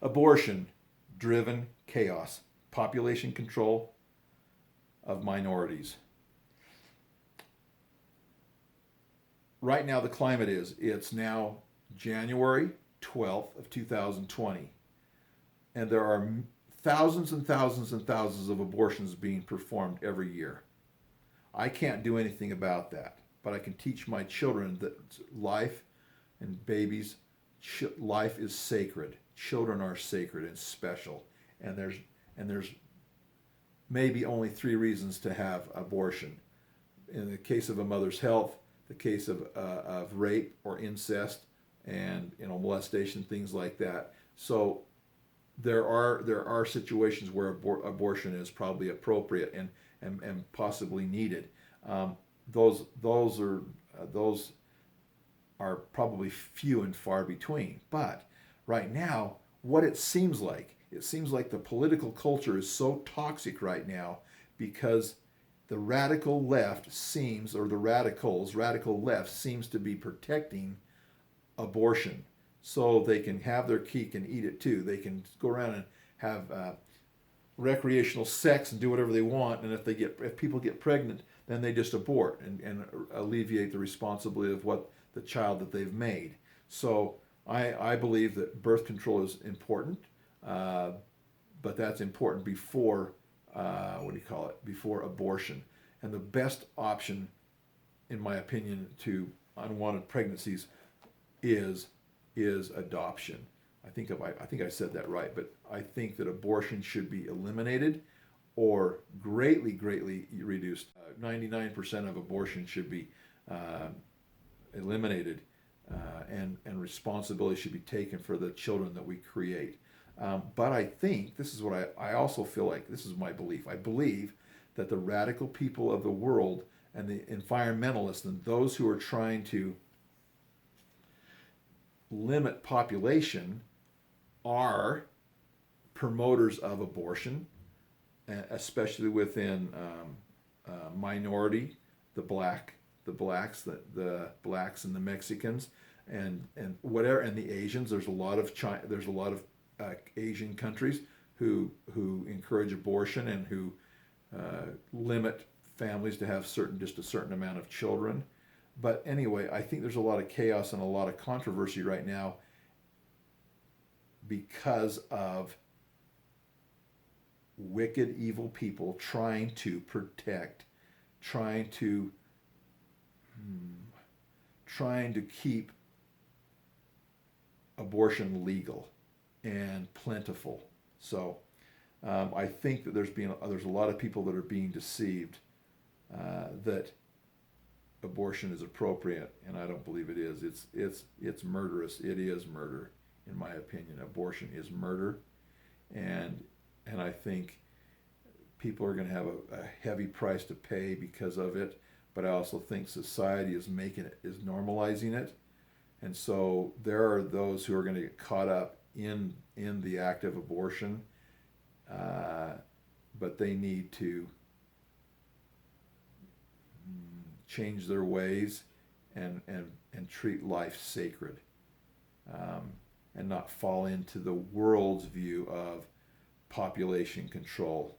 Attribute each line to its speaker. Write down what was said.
Speaker 1: Abortion driven chaos, population control of minorities. Right now, the climate is it's now January 12th of 2020, and there are thousands and thousands and thousands of abortions being performed every year. I can't do anything about that, but I can teach my children that life and babies, life is sacred. Children are sacred and special, and there's maybe only three reasons to have abortion. In the case of a mother's health, the case of rape or incest, and molestation, things like that. So there are situations where abortion is probably appropriate and possibly needed. Those are probably few and far between. But right now, what it seems like the political culture is so toxic right now because the radical left seems, or the radical left seems to be protecting abortion, so they can have their cake and eat it too. They can go around and have recreational sex and do whatever they want, and if people get pregnant, then they just abort and alleviate the responsibility of what the child that they've made. So I believe that birth control is important, but that's important before before abortion. And the best option, in my opinion, to unwanted pregnancies is adoption. I think I said that right, but I think that abortion should be eliminated or greatly reduced. 99% of abortion should be eliminated, and responsibility should be taken for the children that we create. But I think this is what I also feel like, this is my belief. I believe that the radical people of the world and the environmentalists and those who are trying to limit population are promoters of abortion, especially within minority, the blacks and the Mexicans, and whatever, and the Asians. There's a lot of Asian countries who encourage abortion and who limit families to have just a certain amount of children. But anyway, I think there's a lot of chaos and a lot of controversy right now because of wicked, evil people trying to keep abortion legal and plentiful. So I think that there's a lot of people that are being deceived that abortion is appropriate, and I don't believe it is. It's murderous. It is murder, in my opinion. Abortion is murder, and I think people are going to have a heavy price to pay because of it. But I also think society is normalizing it, and so there are those who are going to get caught up in the act of abortion, but they need to change their ways and treat life sacred, and not fall into the world's view of population control.